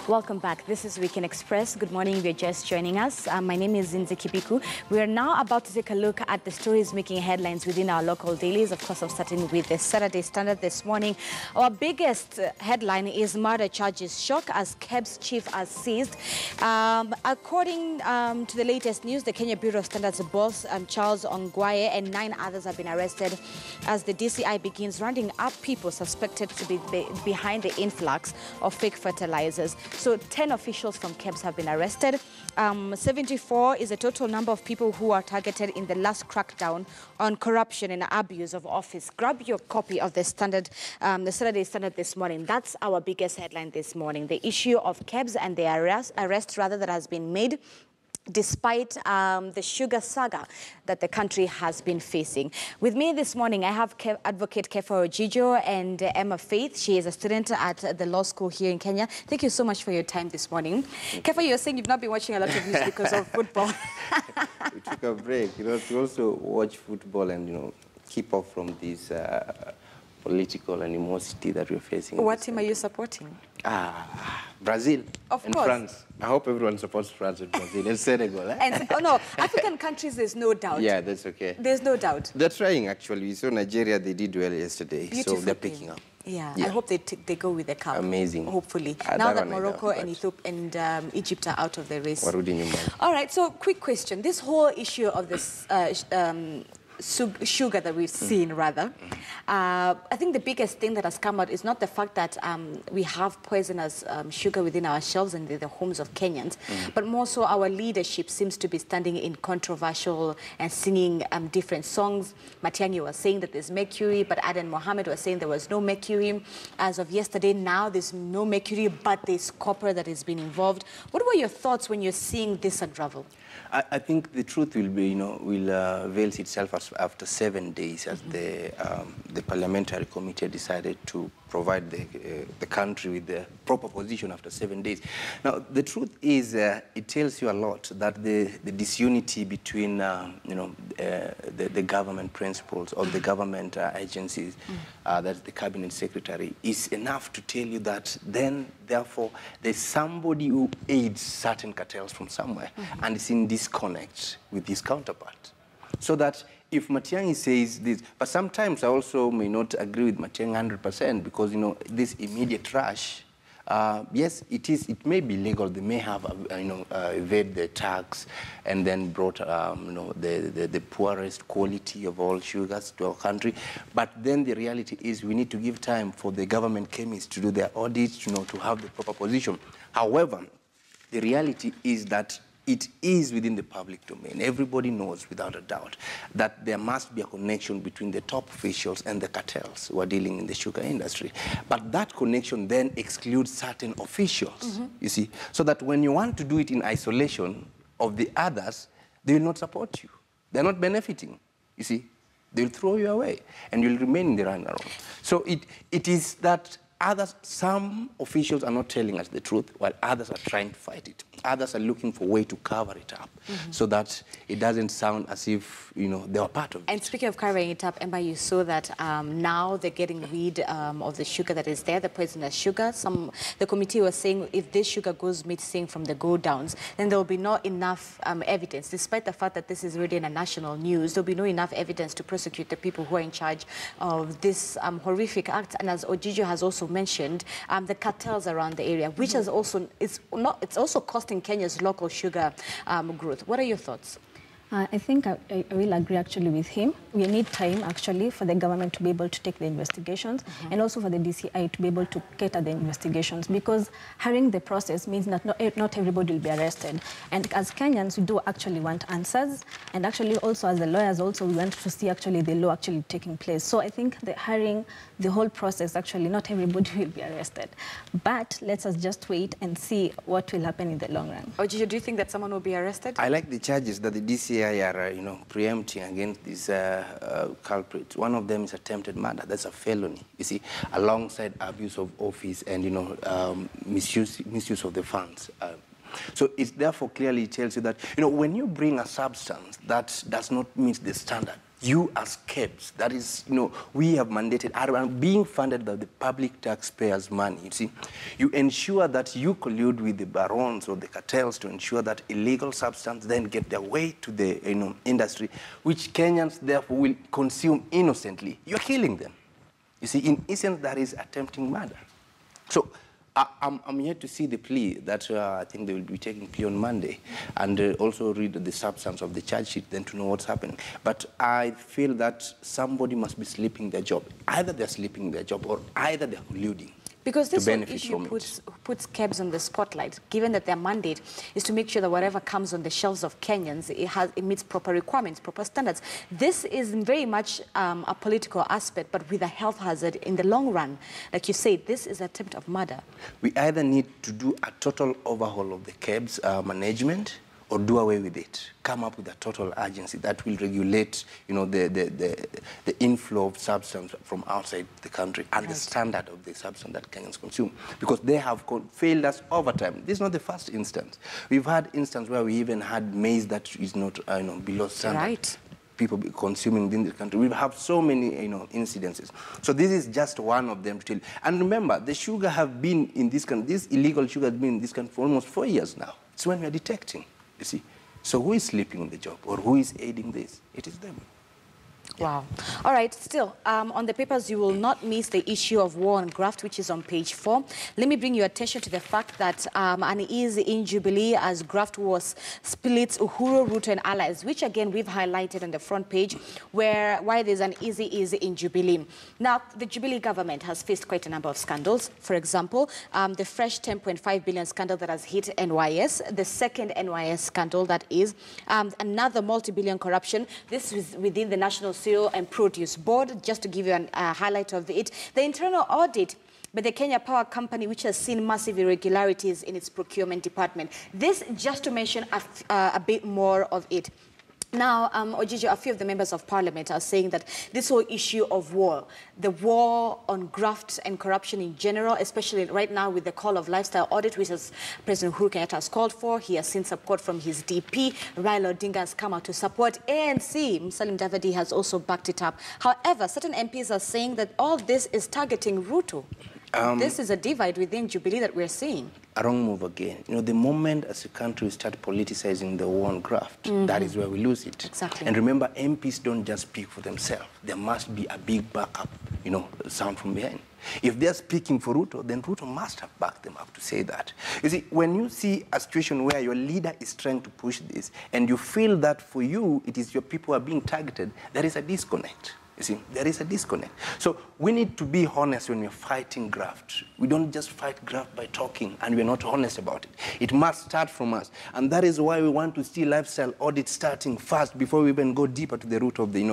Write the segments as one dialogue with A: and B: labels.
A: Welcome back. This is Weekend Express. Good morning if you're just joining us. My name is Zinzi Kipiku. We are now about to take a look at the stories making headlines within our local dailies. Of course, I'm starting with the Saturday Standard this morning. Our biggest headline is murder charges shock as KEBS chief are seized. According to the latest news, the Kenya Bureau of Standards boss Charles Ongwae and 9 others have been arrested as the DCI begins rounding up people suspected to be behind the influx of fake fertilizers. So 10 officials from KEBS have been arrested. 74 is the total number of people who are targeted in the last crackdown on corruption and abuse of office. Grab your copy of the Standard, the Saturday Standard this morning. That's our biggest headline this morning. The issue of KEBS and the arrest that has been made despite the sugar saga that the country has been facing. With me this morning, I have Advocate Kefa Ojijo and Emma Faith. She is a student at the law school here in Kenya. Thank you so much for your time this morning. Kefa, you're saying you've not been watching a lot of news because of football.
B: We took a break, to also watch football and, keep off from this political animosity that we're facing.
A: What team are you supporting?
B: Brazil
A: and
B: France. I hope everyone supports France and Brazil and Senegal.
A: And, oh no, African countries, there's no doubt.
B: Yeah, that's okay.
A: There's no doubt.
B: They're trying, actually. We saw Nigeria, they did well yesterday.
A: Beautiful
B: so they're picking up.
A: Yeah, I hope they go with the cup.
B: Amazing.
A: Hopefully. Now that Morocco and Ethiopia and Egypt are out of the race. All right, so quick question. This whole issue of this sugar that we've seen, rather, I think the biggest thing that has come out is not the fact that we have poisonous sugar within our shelves and the homes of Kenyans, but more so our leadership seems to be standing in controversial and singing different songs. Matiang'i was saying that there's mercury, but Aden Mohammed was saying there was no mercury. As of yesterday, now there's no mercury, but there's copper that has been involved. What were your thoughts when you're seeing this unravel?
B: I think the truth will be, will veil itself after 7 days as the parliamentary committee decided to provide the country with the proper position after 7 days. Now, the truth is, it tells you a lot that the disunity between, the government principles or the government agencies, that's the cabinet secretary, is enough to tell you that then, therefore, there's somebody who aids certain cartels from somewhere and is in disconnect with his counterpart. So that if Matiang'i says this, but sometimes I also may not agree with Matiang'i 100% because, this immediate rush, yes, it may be legal. They may have, evaded the tax and then brought, the poorest quality of all sugars to our country. But then the reality is we need to give time for the government chemists to do their audits, to have the proper position. However, the reality is that it is within the public domain. Everybody knows without a doubt that there must be a connection between the top officials and the cartels who are dealing in the sugar industry. But that connection then excludes certain officials, you see, so that when you want to do it in isolation of the others, they will not support you. They're not benefiting, you see. They'll throw you away and you'll remain in the runaround. So it is that some officials are not telling us the truth, while others are trying to fight it. Others are looking for a way to cover it up so that it doesn't sound as if, they were part of it. And
A: speaking of covering it up, Emma, you saw that now they're getting rid of the sugar that is there, the poisonous sugar. The committee was saying if this sugar goes missing from the go-downs, then there will be not enough evidence. Despite the fact that this is already in a national news, there will be no enough evidence to prosecute the people who are in charge of this horrific act. And as Ojijo has also mentioned, the cartels around the area, which has also, it's also costing Kenya's local sugar growth. What are your thoughts?
C: I think I will agree actually with him. We need time actually for the government to be able to take the investigations and also for the DCI to be able to cater the investigations, because hurrying the process means that not everybody will be arrested. And as Kenyans, we do actually want answers. And actually also as the lawyers also, we want to see actually the law actually taking place. So I think the hurrying the whole process, actually not everybody will be arrested. But let's us just wait and see what will happen in the long run.
A: Ojijo, do you think that someone will be arrested?
B: I like the charges that the DCI are, preempting against these culprits. One of them is attempted murder. That's a felony, you see, alongside abuse of office and, misuse of the funds. So it therefore clearly tells you that, when you bring a substance that does not meet the standard You as KEBS, that is, we have mandated, and being funded by the public taxpayers' money, you see, you ensure that you collude with the barons or the cartels to ensure that illegal substance then get their way to the industry, which Kenyans therefore will consume innocently. You're killing them. You see, in essence, that is attempting murder. So I'm yet to see the plea that I think they will be taking plea on Monday, and also read the substance of the charge sheet then to know what's happening. But I feel that somebody must be sleeping their job. Either they're sleeping their job or either they're colluding.
A: Because this whole issue puts KEBS on the spotlight, given that their mandate is to make sure that whatever comes on the shelves of Kenyans, it meets proper requirements, proper standards. This is very much a political aspect, but with a health hazard in the long run. Like you say, this is an attempt of murder. We either need to do a total overhaul of the KEBS management, or do away with it. Come up with a total agency that will regulate, the inflow of substance from outside the country and the standard of the substance that Kenyans consume. Because they have failed us over time. This is not the first instance. We've had instances where we even had maize that is not, below standard. Right. People consuming within the country. We have so many, incidences. So this is just one of them to tell you. And remember, the sugar have been in this country, this illegal sugar has been in this country for almost 4 years now. It's when we are detecting. You see, so who is sleeping on the job or who is aiding this? It is them. Wow. All right, still, on the papers, you will not miss the issue of war on graft, which is on page 4. Let me bring your attention to the fact that unease in Jubilee as graft wars splits Uhuru, Ruto and allies, which again we've highlighted on the front page, why there's an easy in Jubilee. Now, the Jubilee government has faced quite a number of scandals. For example, the fresh 10.5 billion scandal that has hit NYS, the second NYS scandal that is, another multi-billion corruption. This is within the National Cereal and Produce Board, just to give you a highlight of it. The internal audit by the Kenya Power Company, which has seen massive irregularities in its procurement department. This, just to mention a bit more of it. Now, Ojijo, a few of the members of parliament are saying that this whole issue of war, the war on graft and corruption in general, especially right now with the call of lifestyle audit, which as President Uhuru Kenyatta has called for, he has seen support from his DP. Raila Odinga has come out to support. ANC, Musalia Mudavadi, has also backed it up. However, certain MPs are saying that all this is targeting Ruto. This is a divide within Jubilee that we're seeing. A wrong move again. The moment as a country we start politicizing the war on graft, that is where we lose it. Exactly. And remember, MPs don't just speak for themselves. There must be a big backup, sound from behind. If they're speaking for Ruto, then Ruto must have backed them up to say that. You see, when you see a situation where your leader is trying to push this, and you feel that for you, it is your people who are being targeted, there is a disconnect. You see, there is a disconnect. So we need to be honest when we're fighting graft. We don't just fight graft by talking, and we're not honest about it. It must start from us. And that is why we want to see lifestyle audit starting fast before we even go deeper to the root of the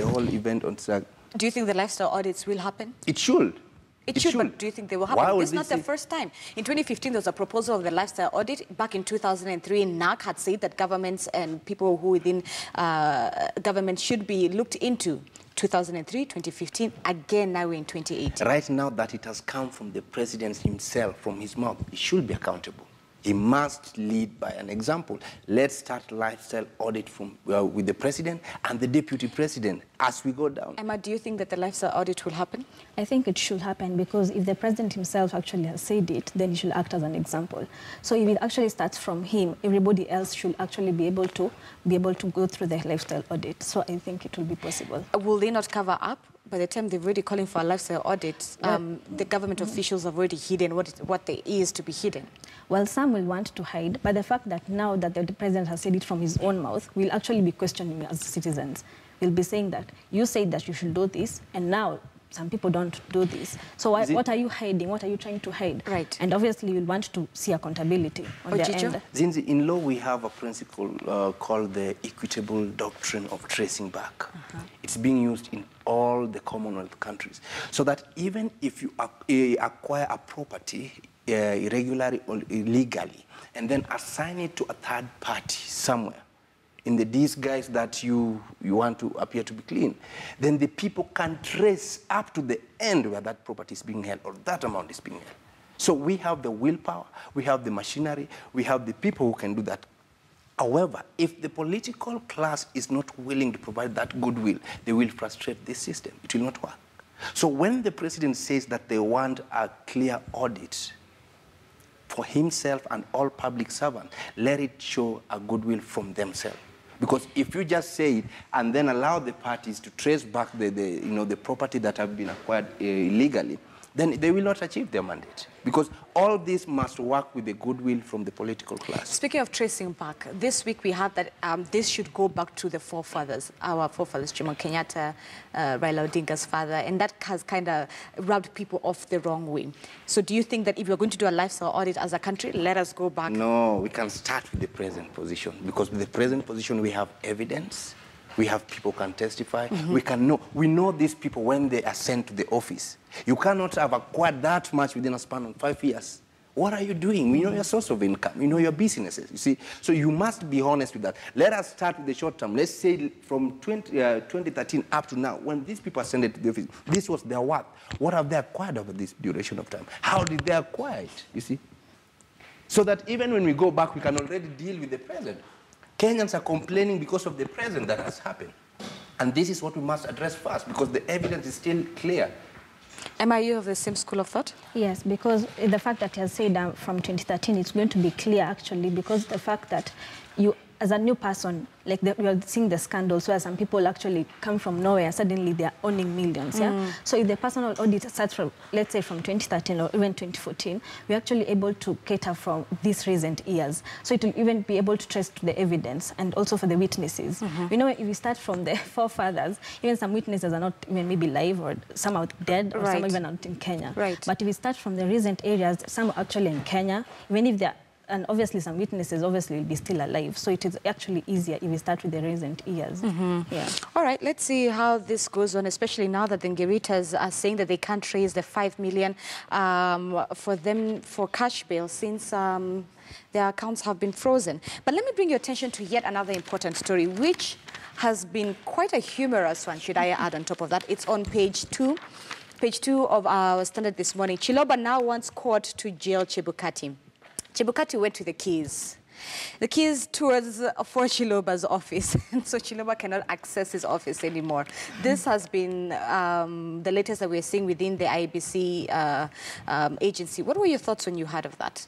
A: whole event on Saturday. Do you think the lifestyle audits will happen? It should. It should, but do you think they will happen? This is not the first time. In 2015, there was a proposal of the lifestyle audit. Back in 2003, NAC had said that governments and people who within government should be looked into. 2003, 2015, again now we're in 2018. Right now that it has come from the president himself, from his mouth, he should be accountable. He must lead by an example. Let's start lifestyle audit from with the president and the deputy president as we go down. Emma, do you think that the lifestyle audit will happen?
C: I think it should happen because if the president himself actually has said it, then he should act as an example. So if it actually starts from him, everybody else should actually be able to go through the lifestyle audit. So I think it will be possible. Will they not cover up? By the time they're already calling for a lifestyle audit, the government officials have already hidden what there is to be hidden. Well, some will want to hide, but the fact that now that the president has said it from his own mouth, we'll actually be questioning as citizens. We'll be saying that you said that you should do this, and now some people don't do this. So what are you hiding? What are you trying to hide? Right. And obviously, you'll want to see accountability on their end.
B: Zinzi, in law, we have a principle called the equitable doctrine of tracing back. It's being used in all the Commonwealth countries. So that even if you acquire a property irregularly or illegally, and then assign it to a third party somewhere, in the disguise that you want to appear to be clean, then the people can trace up to the end where that property is being held or that amount is being held. So we have the willpower, we have the machinery, we have the people who can do that However, if the political class is not willing to provide that goodwill, they will frustrate this system. It will not work. So when the president says that they want a clear audit for himself and all public servants, let it show a goodwill from themselves. Because if you just say it and then allow the parties to trace back the property that have been acquired illegally, then they will not achieve their mandate. Because all this must work with the goodwill from the political class.
A: Speaking of tracing back, this week we heard that this should go back to the forefathers, our forefathers, Jomo Kenyatta, Raila Odinga's father, and that has kind of rubbed people off the wrong way. So do you think that if you're going to do a lifestyle audit as a country, let us go back?
B: No, we can start with the present position, because with the present position we have evidence. We have people can testify. We know these people when they are sent to the office. You cannot have acquired that much within a span of 5 years. What are you doing? We know your source of income. We know your businesses, you see. So you must be honest with that. Let us start with the short term. Let's say from 2013 up to now, when these people are sent to the office, this was their work. What have they acquired over this duration of time? How did they acquire it, you see? So that even when we go back, we can already deal with the present. Kenyans are complaining because of the present that has happened. And this is what we must address first, because the evidence is still clear.
A: Emma, you have the same school of thought?
C: Yes, because the fact that he has said from 2013, it's going to be clear, actually, because the fact that you, as a new person, like we are seeing the scandals where some people actually come from nowhere, suddenly they are owning millions, yeah? So if the personal audit starts from, let's say, from 2013 or even 2014, we're actually able to cater from these recent years. So it will even be able to trace to the evidence and also for the witnesses. You know, if we start from the forefathers, even some witnesses are not even maybe live, or some are dead, or some are even out in Kenya. But if we start from the recent areas, some are actually in Kenya, even if they're, and obviously some witnesses obviously will be still alive. So it is actually easier if we start with the recent years. Yeah.
A: All right, let's see how this goes on, especially now that the Ngeritas are saying that they can't raise the 5 million for them for cash bail since their accounts have been frozen. But let me bring your attention to yet another important story, which has been quite a humorous one, should I add on top of that. It's on page 2. Page 2 of our Standard this morning. Chiloba now wants court to jail Chebukati. Chebukati went to the keys. The keys towards for Chiloba's office, and so Chiloba cannot access his office anymore. This has been the latest that we're seeing within the IBC agency. What were your thoughts when you heard of that?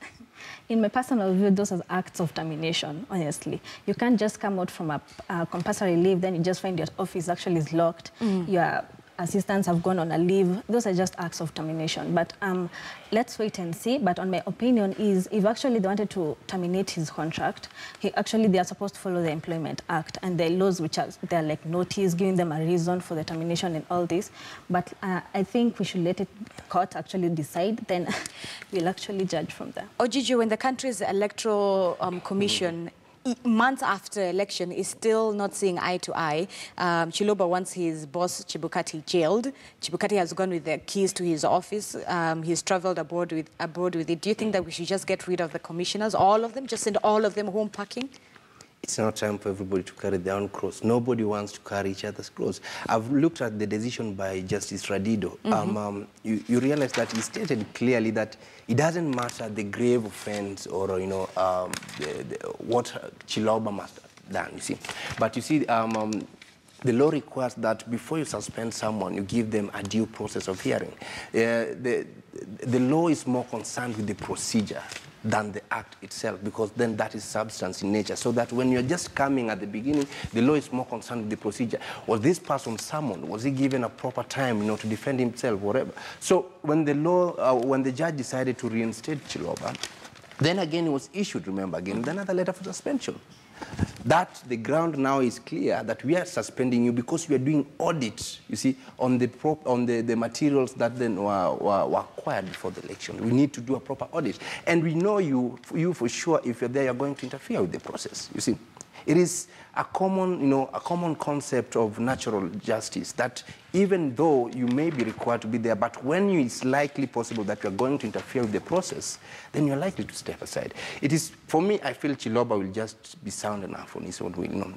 C: In my personal view, those are acts of termination, honestly. You can't just come out from a compulsory leave, then you just find your office actually is locked. Your assistants have gone on a leave. Those are just acts of termination. But let's wait and see. But on my opinion is, if actually they wanted to terminate his contract, they are supposed to follow the Employment Act and the laws which are, they're like notice, giving them a reason for the termination and all this. But I think we should let the court actually decide, then we'll actually judge from there.
A: Ojiju, when the country's electoral commission months after election is still not seeing eye to eye. Chiloba wants his boss Chebukati jailed. Chebukati has gone with the keys to his office. He's traveled abroad with it. Do you think that we should just get rid of the commissioners, all of them, just send all of them home packing?
B: It's not time for everybody to carry their own cross. Nobody wants to carry each other's cross. I've looked at the decision by Justice Radido. You realize that he stated clearly that it doesn't matter the grave offense or, you know, what Chiloba must have done, you see. But you see, the law requires that before you suspend someone, you give them a due process of hearing. The law is more concerned with the procedure than the act itself, because then that is substance in nature. So that when you're just coming at the beginning, the law is more concerned with the procedure. Was this person summoned? Was he given a proper time, you know, to defend himself, whatever? So when the law, when the judge decided to reinstate Chiloba, then again it was issued, remember again, another letter for suspension. That the ground now is clear that we are suspending you because we are doing audit, you see, on the materials that then were acquired before the election. We need to do a proper audit. And we know you for sure, if you're there, you're going to interfere with the process, you see. It is a common, you know, a common concept of natural justice that even though you may be required to be there, but when it's likely possible that you're going to interfere with the process, then you're likely to step aside. It is, for me, I feel Chiloba will just be sound enough on his own, you know,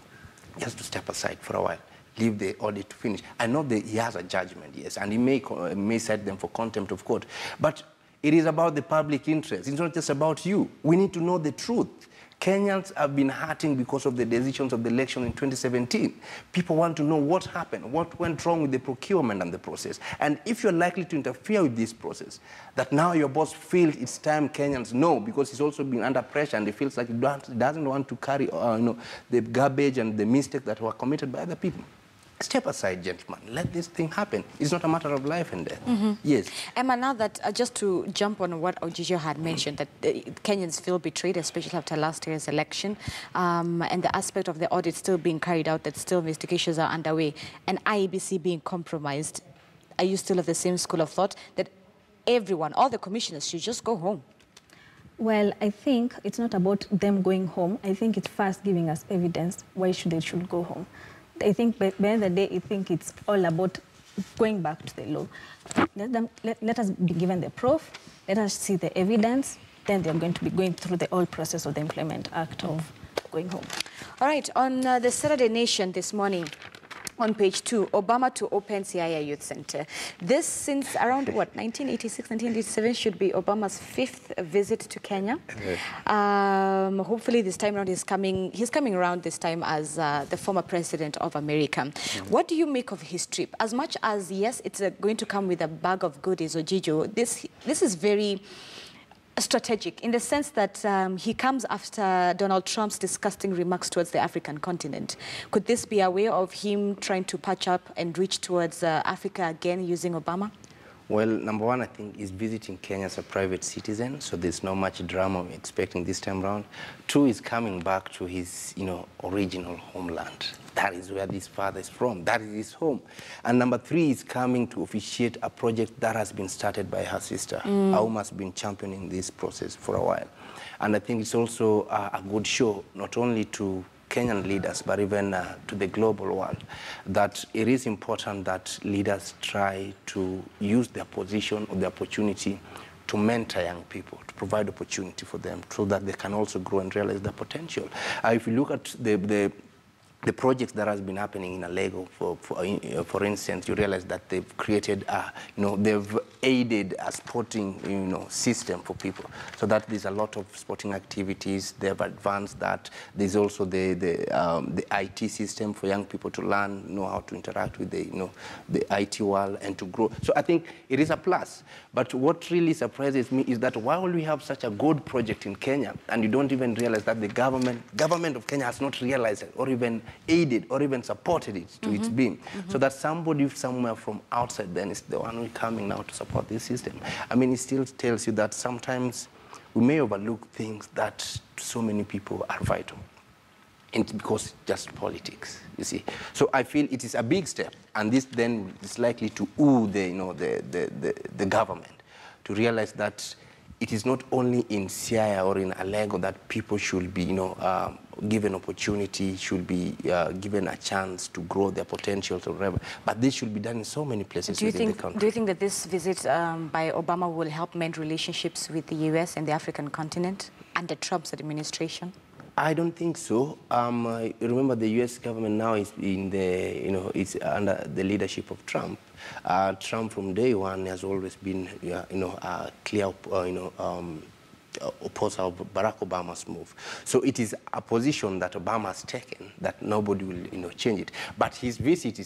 B: just to step aside for a while, leave the audit to finish. I know that he has a judgment, yes, and he may cite them for contempt of court, but it is about the public interest. It's not just about you. We need to know the truth. Kenyans have been hurting because of the decisions of the election in 2017. People want to know what happened, what went wrong with the procurement and the process. And if you're likely to interfere with this process, that now your boss feels it's time Kenyans know, because he's also been under pressure and he feels like he doesn't want to carry the garbage and the mistakes that were committed by other people. Step aside, gentlemen. Let this thing happen. It's not a matter of life and death. Yes.
A: Emma, now that, just to jump on what Ojijo had mentioned, that Kenyans feel betrayed, especially after last year's election, and the aspect of the audit still being carried out, that still investigations are underway, and IEBC being compromised, are you still of the same school of thought that everyone, all the commissioners, should just go home?
C: Well, I think it's not about them going home. I think it's first giving us evidence why they should go home. I think by the end of the day, I think it's all about going back to the law. Let us be given the proof, let us see the evidence, then they're going to be going through the whole process of the Employment Act of going home. All
A: right, on the Saturday Nation this morning, on page 2, Obama to open CIA Youth Center. This, since around, what, 1986, 1987, should be Obama's 5th visit to Kenya. Hopefully this time around he's coming around this time as the former president of America. What do you make of his trip? As much as, yes, it's going to come with a bag of goodies, Ojijo, this is very strategic in the sense that he comes after Donald Trump's disgusting remarks towards the African continent. Could this be a way of him trying to patch up and reach towards Africa again using Obama?
B: Well, number one, I think he's visiting Kenya as a private citizen, so there's not much drama we're expecting this time around. 2, he's coming back to his, original homeland. That is where this father is from. That is his home. And number 3 is coming to officiate a project that has been started by her sister. Auma has been championing this process for a while. And I think it's also a good show, not only to Kenyan leaders, but even to the global world, that it is important that leaders try to use their position or the opportunity to mentor young people, to provide opportunity for them so that they can also grow and realize their potential. If you look at the projects that has been happening in Alego, for instance, you realize that they've created, they've aided a sporting, system for people. So that there's a lot of sporting activities. They've advanced that. There's also the IT system for young people to learn, know how to interact with the IT world and to grow. So I think it is a plus. But what really surprises me is that while we have such a good project in Kenya, and you don't even realize that the government of Kenya has not realized it, or even aided or even supported it to its being. So that somebody somewhere from outside then is the one who's coming now to support this system. I mean, it still tells you that sometimes we may overlook things that so many people are vital. And because it's just politics, you see. So I feel it is a big step, and this then is likely to ooh the government to realize that it is not only in Siaya or in Alego that people should be, given opportunity, should be given a chance to grow their potential or whatever. But this should be done in so many places within the country.
A: Do you think that this visit by Obama will help mend relationships with the U.S. and the African continent under Trump's administration?
B: I don't think so. Remember, the U.S. government now is in the, it's under the leadership of Trump. Trump from day one has always been, clear, opposer of Barack Obama's move. So it is a position that Obama has taken that nobody will, change it. But his visit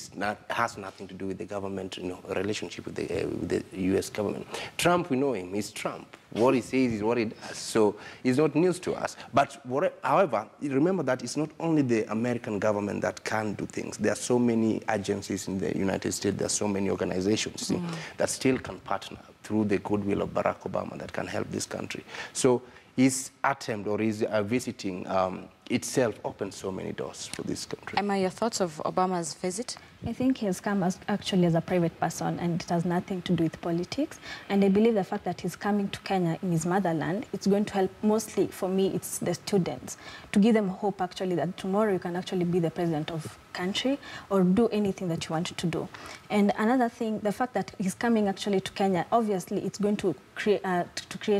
B: has nothing to do with the government, relationship with the U.S. government. Trump, we know him. He's Trump. What he says is what he does. So it's not news to us. But however, remember that it's not only the American government that can do things. There are so many agencies in the United States. There are so many organizations that still can partner through the goodwill of Barack Obama that can help this country. So his attempt or his visiting itself opens so many doors for this country.
A: Emma, your thoughts of Obama's visit?
C: I think he has come actually as a private person, and it has nothing to do with politics. And I believe the fact that he's coming to Kenya in his motherland, it's going to help mostly, for me, it's the students, to give them hope actually that tomorrow you can actually be the president of country or do anything that you want to do. And another thing, the fact that he's coming actually to Kenya, obviously it's going to create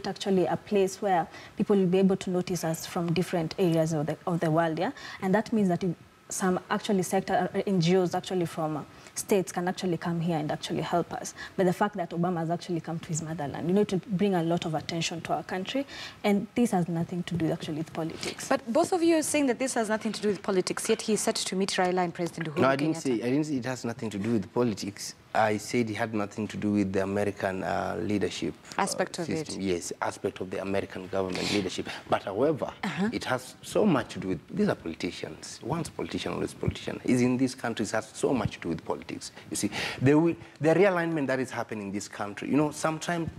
C: actually a place where people will be able to notice us from different areas of the world, yeah? And that means that some actually sector NGOs actually from states can actually come here and actually help us. But the fact that Obama has actually come to his motherland, you know, to bring a lot of attention to our country, and this has nothing to do actually with politics.
A: But both of you are saying that this has nothing to do with politics, yet he is set to meet Raila and President Uhuru Kenyatta.
B: No, I didn't say it has nothing to do with politics. I said it had nothing to do with the American leadership
A: aspect of
B: system.
A: it.
B: Yes, aspect of the American government leadership. But however, it has so much to do with, these are politicians. Once politician, always politician. Is in these countries has so much to do with politics. You see, the realignment that is happening in this country, you know, sometimes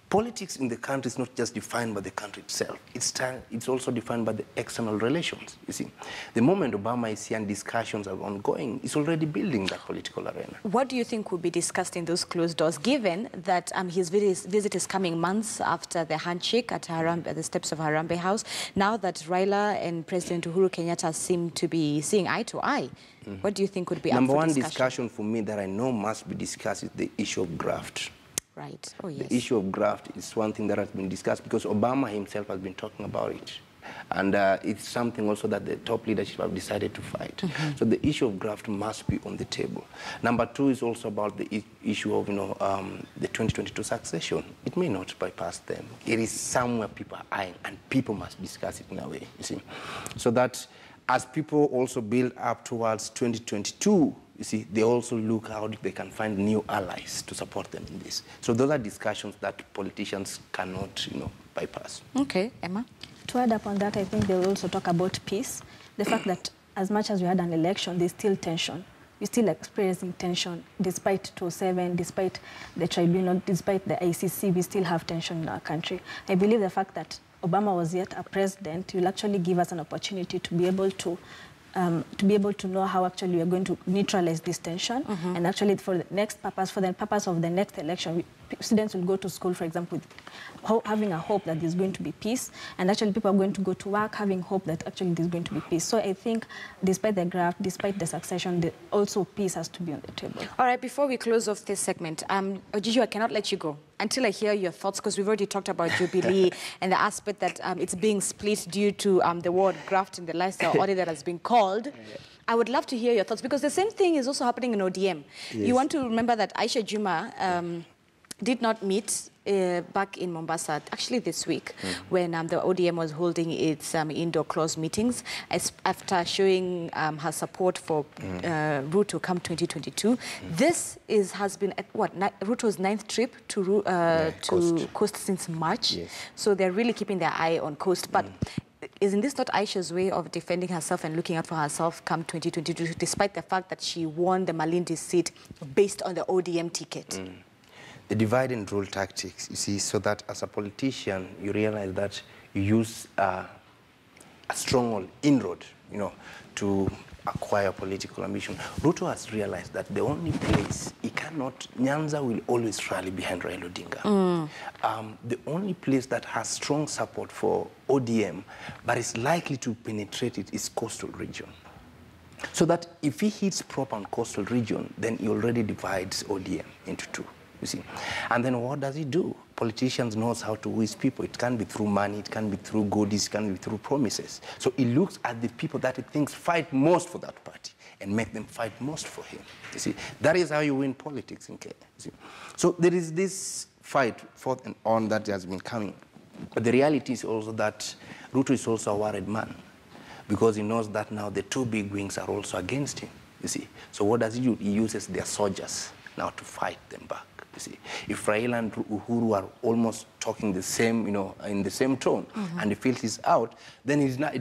B: politics in the country is not just defined by the country itself. It's also defined by the external relations, you see. The moment Obama is here and discussions are ongoing, it's already building that political arena.
A: What do you think will be discussed in those closed doors, given that his visit is coming months after the handshake at the steps of Harambee House, now that Raila and President Uhuru Kenyatta seem to be seeing eye to eye? What do you think would be
B: Number
A: up for
B: one discussion for me that I know must be discussed is the issue of graft.
A: Right. Oh, yes.
B: The issue of graft is one thing that has been discussed because Obama himself has been talking about it. And it's something also that the top leadership have decided to fight. So the issue of graft must be on the table. Number two is also about the issue of, you know, the 2022 succession. It may not bypass them. It is somewhere people are eyeing, and people must discuss it in a way, you see. So that as people also build up towards 2022, you see, they also look how they can find new allies to support them in this. So those are discussions that politicians cannot, you know, bypass.
A: Okay, Emma?
C: To add up on that, I think they will also talk about peace. The fact that as much as we had an election, there's still tension. We're still experiencing tension, despite 207, despite the tribunal, despite the ICC, we still have tension in our country. I believe the fact that Obama was yet a president will actually give us an opportunity to be able to know how actually we are going to neutralize this tension. And actually for the next purpose, for the purpose of the next election, students will go to school, for example, with having a hope that there's going to be peace. And actually people are going to go to work having hope that actually there's going to be peace. So I think despite the graft, despite the succession, also peace has to be on the table.
A: All right, before we close off this segment, Ojiju, I cannot let you go until I hear your thoughts, because we've already talked about Jubilee and the aspect that it's being split due to the word graft in the lifestyle audit that has been called. I would love to hear your thoughts, because the same thing is also happening in ODM. Yes. You want to remember that Aisha Juma did not meet back in Mombasa, actually this week, when the ODM was holding its indoor closed meetings, after showing her support for Ruto come 2022. This has been, Ruto's 9th trip to Coast since March. Yes. So they're really keeping their eye on Coast. But isn't this not Aisha's way of defending herself and looking out for herself come 2022, despite the fact that she won the Malindi seat based on the ODM ticket?
B: The divide and rule tactics, you see, so that as a politician, you realize that you use a stronghold inroad, you know, to acquire political ambition. Ruto has realized that the only place he cannot, Nyanza will always rally behind Raila Odinga. The only place that has strong support for ODM, but is likely to penetrate it, is coastal region. So that if he hits proper on coastal region, then he already divides ODM into two. You see, and then what does he do? Politicians knows how to win people. It can be through money, it can be through goodies, it can be through promises. So he looks at the people that he thinks fight most for that party and make them fight most for him. You see, that is how you win politics in Kenya. You see, so there is this fight forth and on that has been coming, but the reality is also that Ruto is also a worried man, because he knows that now the two big wings are also against him. You see, so what does he do? He uses their soldiers now to fight them back. You see, if Raila and Uhuru are almost talking the same, you know, in the same tone, and he feels he's out, then he's not.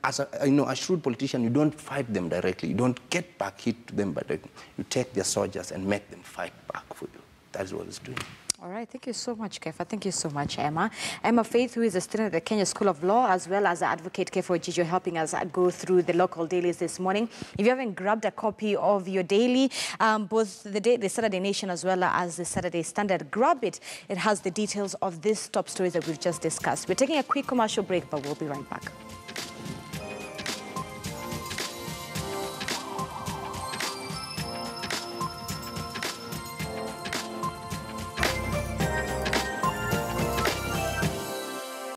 B: As a shrewd politician, you don't fight them directly. You don't get back hit to them directly. You take their soldiers and make them fight back for you. That's what he's doing.
A: All right, thank you so much, Kefa. Thank you so much, Emma. Emma Faith, who is a student at the Kenya School of Law, as well as Advocate Kefa Ojiju, helping us go through the local dailies this morning. If you haven't grabbed a copy of your daily, both the Saturday Nation as well as the Saturday Standard, grab it. It has the details of these top stories that we've just discussed. We're taking a quick commercial break, but we'll be right back.